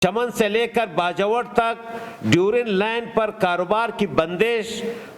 چمن سے لے کر باجوڑ تک ڈیورن لائن پر کاروبار کی بندش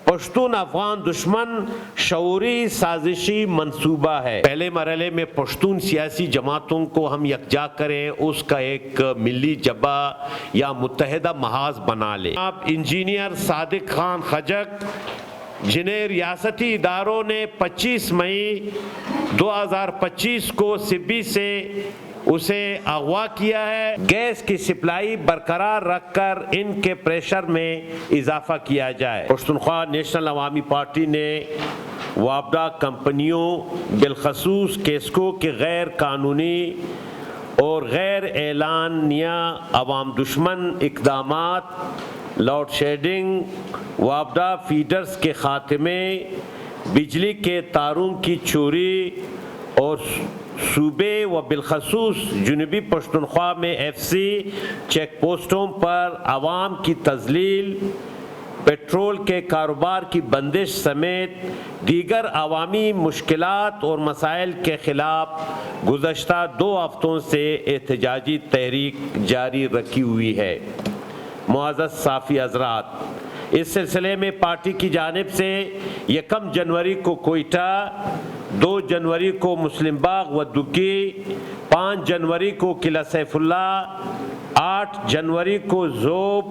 پشتون افغان دشمن شعوری سازشی منصوبہ ہے۔ پہلے مرحلے میں پشتون سیاسی جماعتوں کو ہم یکجا کریں، اس کا ایک ملی جبہ یا متحدہ محاذ بنا لیں۔ آپ انجینئر صادق خان خجک جنہیں ریاستی اداروں نے 25 مئی 2025 کو سبی سے اسے اغوا کیا ہے، گیس کی سپلائی برقرار رکھ کر ان کے پریشر میں اضافہ کیا جائے۔ پشتونخوا نیشنل عوامی پارٹی نے وابڈا کمپنیوں بالخصوص کیسکو کے غیر قانونی اور غیر اعلانیہ عوام دشمن اقدامات، لوڈ شیڈنگ، وابڈا فیڈرز کے خاتمے، بجلی کے تاروں کی چوری اور صوبے و بالخصوص جنوبی پشتونخوا میں ایف سی چیک پوسٹوں پر عوام کی تذلیل، پیٹرول کے کاروبار کی بندش سمیت دیگر عوامی مشکلات اور مسائل کے خلاف گزشتہ 2 ہفتوں سے احتجاجی تحریک جاری رکھی ہوئی ہے۔ معزز صافی حضرات، اس سلسلے میں پارٹی کی جانب سے 1 جنوری کو کوئٹہ، 2 جنوری کو مسلم باغ و دگی، 5 جنوری کو قلعہ سیف اللہ، 8 جنوری کو ذوب،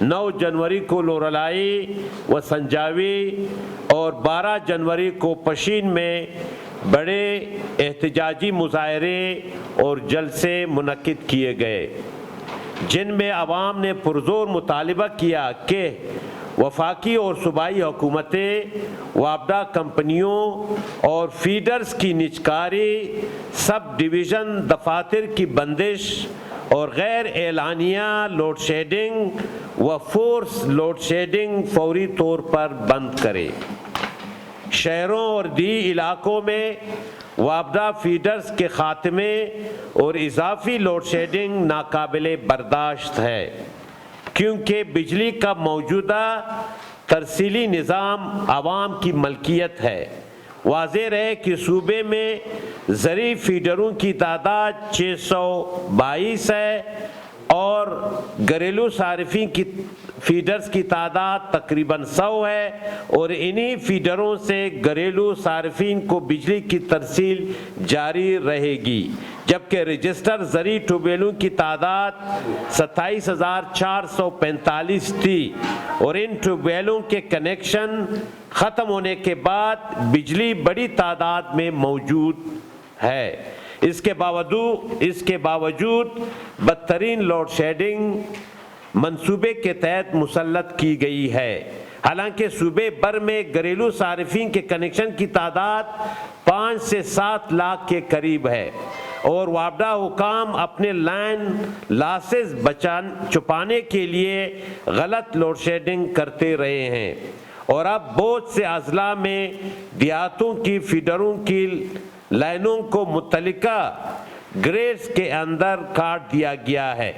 9 جنوری کو لورالائی و سنجاوی اور 12 جنوری کو پشین میں بڑے احتجاجی مظاہرے اور جلسے منعقد کیے گئے، جن میں عوام نے پرزور مطالبہ کیا کہ وفاقی اور صوبائی حکومتیں وابڈا کمپنیوں اور فیڈرز کی نجکاری، سب ڈویژن دفاتر کی بندش اور غیر اعلانیہ لوڈ شیڈنگ و فورس لوڈ شیڈنگ فوری طور پر بند کرے۔ شہروں اور دیہی علاقوں میں وابڈا فیڈرز کے خاتمے اور اضافی لوڈ شیڈنگ ناقابل برداشت ہے، کیونکہ بجلی کا موجودہ ترسیلی نظام عوام کی ملکیت ہے۔ واضح رہے کہ صوبے میں زرعی فیڈروں کی تعداد 622 ہے اور گھریلو صارفین کی فیڈرز کی تعداد تقریباً 100 ہے، اور انہی فیڈروں سے گھریلو صارفین کو بجلی کی ترسیل جاری رہے گی، جبکہ رجسٹر زرعی ٹیوبویلوں کی تعداد 27,445 تھی، اور ان ٹیوبویلوں کے کنیکشن ختم ہونے کے بعد بجلی بڑی تعداد میں موجود ہے۔ اس کے باوجود بدترین لوڈ شیڈنگ منصوبے کے تحت مسلط کی گئی ہے، حالانکہ صوبے بھر میں گھریلو صارفین کے کنیکشن کی تعداد 5 سے 7 لاکھ کے قریب ہے، اور وابڈا حکام اپنے لائن لاسز چھپانے کے لیے غلط لوڈ شیڈنگ کرتے رہے ہیں، اور اب بہت سے اضلاع میں دیہاتوں کی فیڈروں کی لائنوں کو متعلقہ گریڈز کے اندر کاٹ دیا گیا ہے۔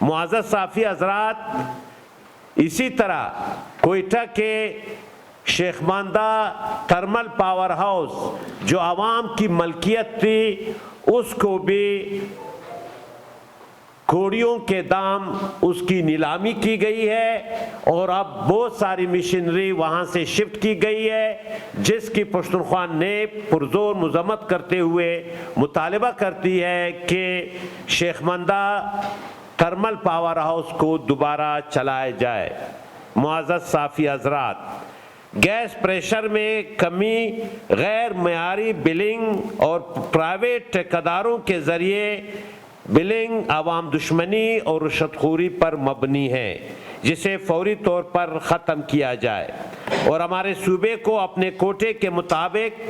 معزز صافی حضرات، اسی طرح کوئٹہ کے شیخ ماندہ تھرمل پاور ہاؤس جو عوام کی ملکیت تھی، اس کو بھی کوڑیوں کے دام اس کی نیلامی کی گئی ہے، اور اب بہت ساری مشینری وہاں سے شفٹ کی گئی ہے، جس کی پشتونخوا نے پرزور مذمت کرتے ہوئے مطالبہ کرتی ہے کہ شیخ ماندہ تھرمل پاور ہاؤس کو دوبارہ چلایا جائے۔ معزز صافی حضرات، گیس پریشر میں کمی، غیر معیاری بلنگ اور پرائیویٹ ٹھیکیداروں کے ذریعے بلنگ عوام دشمنی اور رشوت خوری پر مبنی ہے، جسے فوری طور پر ختم کیا جائے، اور ہمارے صوبے کو اپنے کوٹے کے مطابق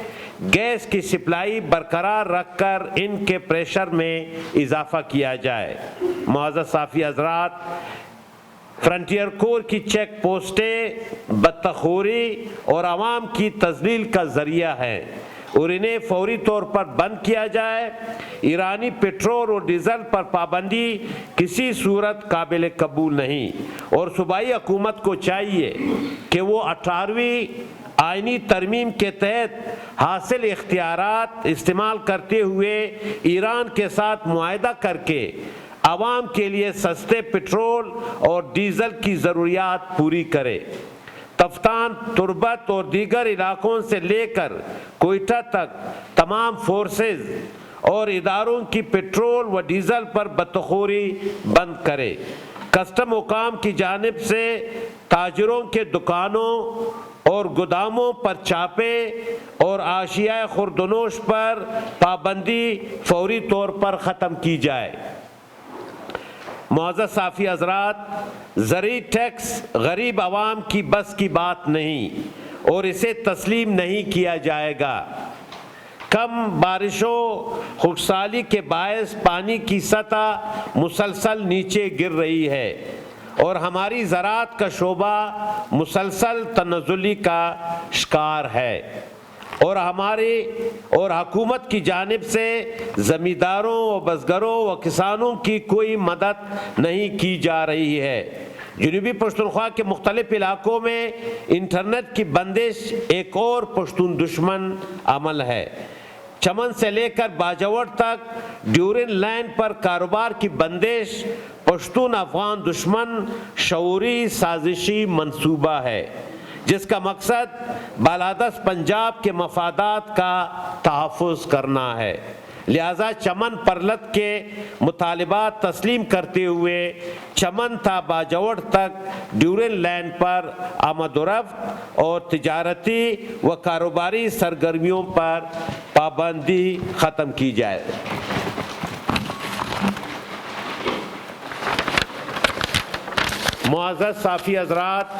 گیس کی سپلائی برقرار رکھ کر ان کے پریشر میں اضافہ کیا جائے۔ معزز صافی حضرات، فرنٹیئر کور کی چیک پوسٹیں بدتخوری اور عوام کی تذلیل کا ذریعہ ہیں، اور انہیں فوری طور پر بند کیا جائے۔ ایرانی پیٹرول اور ڈیزل پر پابندی کسی صورت قابل قبول نہیں، اور صوبائی حکومت کو چاہیے کہ وہ 18ویں آئینی ترمیم کے تحت حاصل اختیارات استعمال کرتے ہوئے ایران کے ساتھ معاہدہ کر کے عوام کے لیے سستے پیٹرول اور ڈیزل کی ضروریات پوری کرے۔ تفتان، تربت اور دیگر علاقوں سے لے کر کوئٹہ تک تمام فورسز اور اداروں کی پیٹرول و ڈیزل پر بتخوری بند کرے۔ کسٹم حکام کی جانب سے تاجروں کے دکانوں اور گوداموں پر چھاپے اور اشیاء خوردونوش پر پابندی فوری طور پر ختم کی جائے۔ معزز صحافی حضرات، زرعی ٹیکس غریب عوام کی بس کی بات نہیں اور اسے تسلیم نہیں کیا جائے گا۔ کم بارشوں خشکسالی کے باعث پانی کی سطح مسلسل نیچے گر رہی ہے اور ہماری زراعت کا شعبہ مسلسل تنزلی کا شکار ہے، اور حکومت کی جانب سے زمینداروں و بزگروں و کسانوں کی کوئی مدد نہیں کی جا رہی ہے۔ جنوبی پختونخوا کے مختلف علاقوں میں انٹرنیٹ کی بندش ایک اور پشتون دشمن عمل ہے۔ چمن سے لے کر باجوڑ تک ڈیورین لائن پر کاروبار کی بندش پشتون افغان دشمن شعوری سازشی منصوبہ ہے، جس کا مقصد بالادست پنجاب کے مفادات کا تحفظ کرنا ہے۔ لہذا چمن پرلت کے مطالبات تسلیم کرتے ہوئے چمن تا باجوڑ تک ڈیورین لائن پر آمد و رفت اور تجارتی و کاروباری سرگرمیوں پر پابندی ختم کی جائے۔ معزز صحافی حضرات،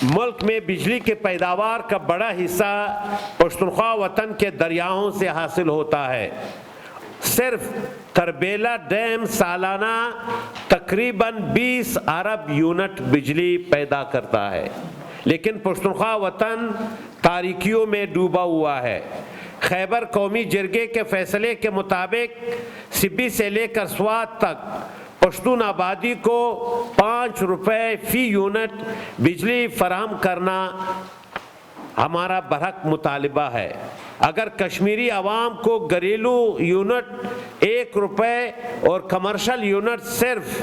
ملک میں بجلی کے پیداوار کا بڑا حصہ پختونخوا وطن کے دریاؤں سے حاصل ہوتا ہے۔ صرف تربیلا ڈیم سالانہ تقریباً 20 ارب یونٹ بجلی پیدا کرتا ہے، لیکن پختونخوا وطن تاریکیوں میں ڈوبا ہوا ہے۔ خیبر قومی جرگے کے فیصلے کے مطابق سبی سے لے کر سوات تک پشتون آبادی کو 5 روپے فی یونٹ بجلی فراہم کرنا ہمارا برحق مطالبہ ہے۔ اگر کشمیری عوام کو گھریلو یونٹ 1 روپے اور کمرشل یونٹ صرف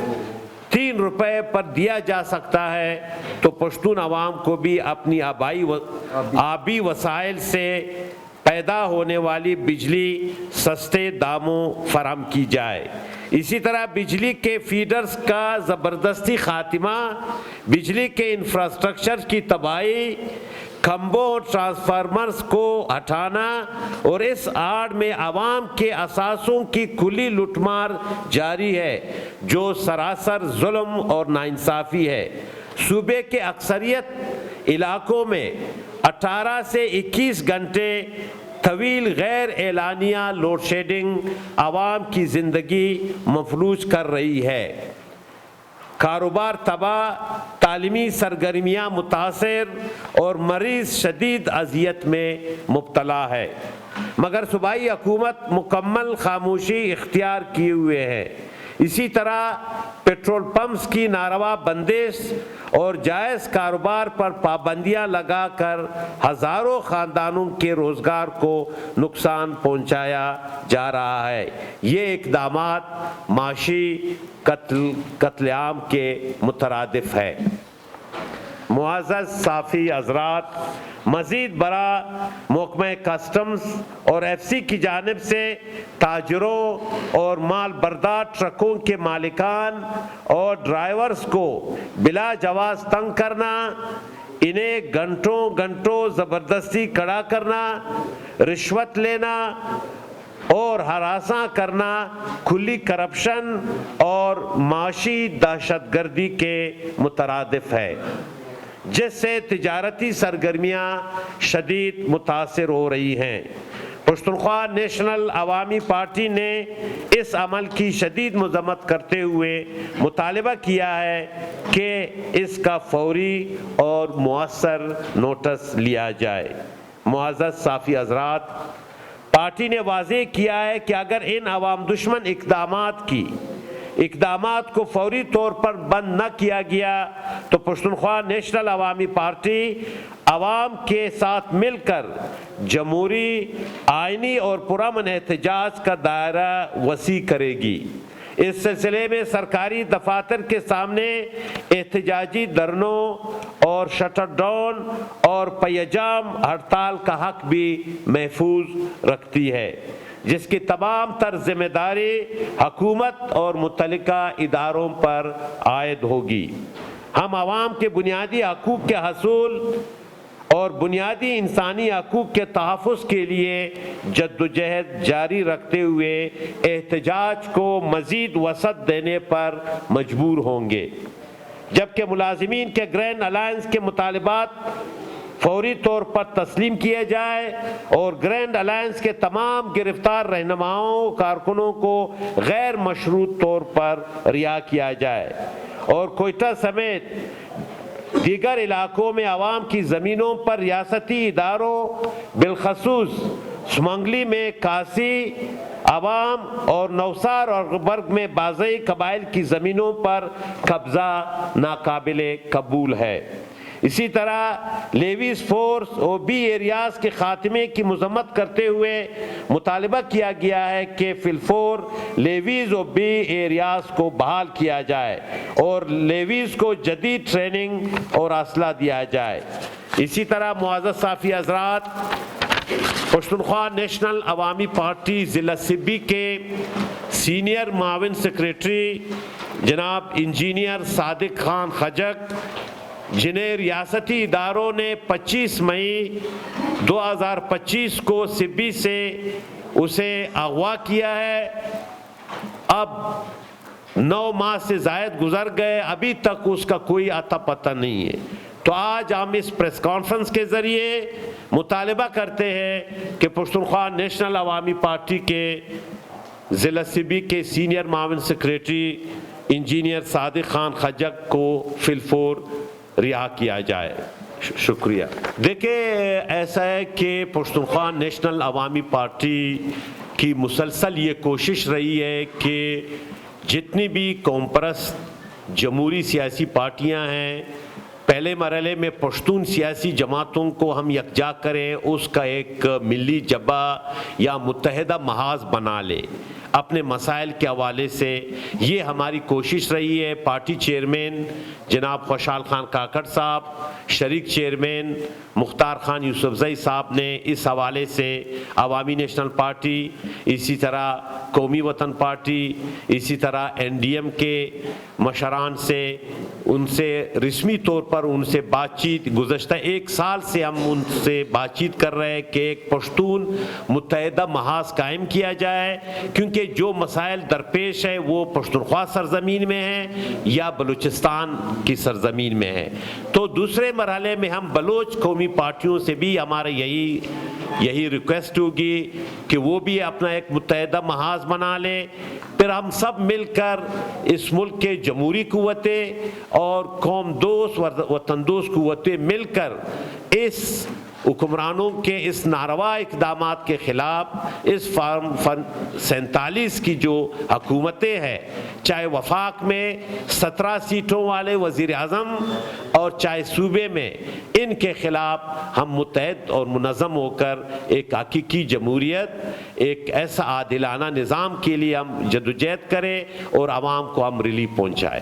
3 روپے پر دیا جا سکتا ہے تو پشتون عوام کو بھی اپنی آبی وسائل سے پیدا ہونے والی بجلی سستے داموں فراہم کی جائے۔ اسی طرح بجلی کے فیڈرز کا زبردستی خاتمہ، بجلی کے انفراسٹرکچر کی تباہی، کھمبوں اور ٹرانسفارمرز کو ہٹانا اور اس آڑ میں عوام کے اثاثوں کی کھلی لوٹ مار جاری ہے، جو سراسر ظلم اور ناانصافی ہے۔ صوبے کے اکثریت علاقوں میں 18 سے 21 گھنٹے طویل غیر اعلانیہ لوڈ شیڈنگ عوام کی زندگی مفلوج کر رہی ہے۔ کاروبار تباہ، تعلیمی سرگرمیاں متاثر اور مریض شدید اذیت میں مبتلا ہے، مگر صوبائی حکومت مکمل خاموشی اختیار کیے ہوئے ہے۔ اسی طرح پیٹرول پمپس کی ناروا بندش اور جائز کاروبار پر پابندیاں لگا کر ہزاروں خاندانوں کے روزگار کو نقصان پہنچایا جا رہا ہے۔ یہ اقدامات معاشی قتل عام کے مترادف ہے۔ معزز صحافی حضرات، مزید برآں محکمہ کسٹمز اور ایف سی کی جانب سے تاجروں اور مال بردار ٹرکوں کے مالکان اور ڈرائیورز کو بلا جواز تنگ کرنا، انہیں گھنٹوں زبردستی کھڑا کرنا، رشوت لینا اور ہراساں کرنا کھلی کرپشن اور معاشی دہشت گردی کے مترادف ہے، جس سے تجارتی سرگرمیاں شدید متاثر ہو رہی ہیں۔ پختونخوا نیشنل عوامی پارٹی نے اس عمل کی شدید مذمت کرتے ہوئے مطالبہ کیا ہے کہ اس کا فوری اور مؤثر نوٹس لیا جائے۔ معزز صحافی حضرات، پارٹی نے واضح کیا ہے کہ اگر ان عوام دشمن اقدامات کو فوری طور پر بند نہ کیا گیا تو پختونخوا نیشنل عوامی پارٹی عوام کے ساتھ مل کر جمہوری، آئینی اور پرامن احتجاج کا دائرہ وسیع کرے گی۔ اس سلسلے میں سرکاری دفاتر کے سامنے احتجاجی دھرنوں اور شٹر ڈاؤن اور پیجام ہڑتال کا حق بھی محفوظ رکھتی ہے، جس کی تمام تر ذمہ داری حکومت اور متعلقہ اداروں پر عائد ہوگی۔ ہم عوام کے بنیادی حقوق کے حصول اور بنیادی انسانی حقوق کے تحفظ کے لیے جدوجہد جاری رکھتے ہوئے احتجاج کو مزید وسعت دینے پر مجبور ہوں گے، جبکہ ملازمین کے گرینڈ الائنس کے مطالبات فوری طور پر تسلیم کیے جائے اور گرینڈ الائنس کے تمام گرفتار رہنماؤں کارکنوں کو غیر مشروط طور پر رہا کیا جائے اور کوئٹہ سمیت دیگر علاقوں میں عوام کی زمینوں پر ریاستی اداروں بالخصوص سمنگلی میں کاسی عوام اور نوسار اور برگ میں بازئی قبائل کی زمینوں پر قبضہ ناقابل قبول ہے۔ اسی طرح لیویز فورس اور بی ایریاز کے خاتمے کی مذمت کرتے ہوئے مطالبہ کیا گیا ہے کہ فی الفور لیویز اور بی ایریاز کو بحال کیا جائے اور لیویز کو جدید ٹریننگ اور اسلحہ دیا جائے۔ اسی طرح معزز صحافی حضرات، پشتونخوا نیشنل عوامی پارٹی ضلع سبی کے سینئر معاون سیکریٹری جناب انجینئر صادق خان خجک، جنہیں ریاستی اداروں نے 25 مئی 2025 کو سبی سے اسے اغوا کیا ہے، اب 9 ماہ سے زائد گزر گئے، ابھی تک اس کا کوئی اتا پتہ نہیں ہے۔ تو آج ہم اس پریس کانفرنس کے ذریعے مطالبہ کرتے ہیں کہ پشتونخوا نیشنل عوامی پارٹی کے ضلع سبی کے سینئر معاون سیکریٹری انجینئر صادق خان خجک کو فی الفور رہا کیا جائے۔ شکریہ۔ دیکھیں، ایسا ہے کہ پشتونخوا نیشنل عوامی پارٹی کی مسلسل یہ کوشش رہی ہے کہ جتنی بھی قوم پرست جمہوری سیاسی پارٹیاں ہیں، پہلے مرحلے میں پشتون سیاسی جماعتوں کو ہم یکجا کریں، اس کا ایک ملی جبہ یا متحدہ محاذ بنا لے اپنے مسائل کے حوالے سے۔ یہ ہماری کوشش رہی ہے۔ پارٹی چیئرمین جناب خوشحال خان کاکڑ صاحب، شریک چیئرمین مختار خان یوسفزئی صاحب نے اس حوالے سے عوامی نیشنل پارٹی، اسی طرح قومی وطن پارٹی، اسی طرح NDM کے مشران سے ان سے رسمی طور پر ان سے بات چیت، گزشتہ 1 سال سے ہم ان سے بات چیت کر رہے ہیں کہ ایک پشتون متحدہ محاذ قائم کیا جائے، کیونکہ جو مسائل درپیش ہے وہ پشتونخوا سرزمین میں ہیں یا بلوچستان کی سرزمین میں ہے۔ تو دوسرے مرحلے میں ہم بلوچ قومی پارٹیوں سے بھی ہمارا یہی ریکویسٹ ہوگی کہ وہ بھی اپنا ایک متحدہ محاذ بنا لے، پھر ہم سب مل کر اس ملک کے جمہوری قوتیں اور قوم دوست وطن دوست قوتیں مل کر اس حکمرانوں کے اس ناروا اقدامات کے خلاف اس فارم 47 کی جو حکومتیں ہیں، چاہے وفاق میں 17 سیٹوں والے وزیر اعظم اور چاہے صوبے میں، ان کے خلاف ہم متحد اور منظم ہو کر ایک حقیقی جمہوریت، ایک ایسا عادلانہ نظام کے لیے ہم جدوجہد کریں اور عوام کو ہم ریلیف پہنچائیں۔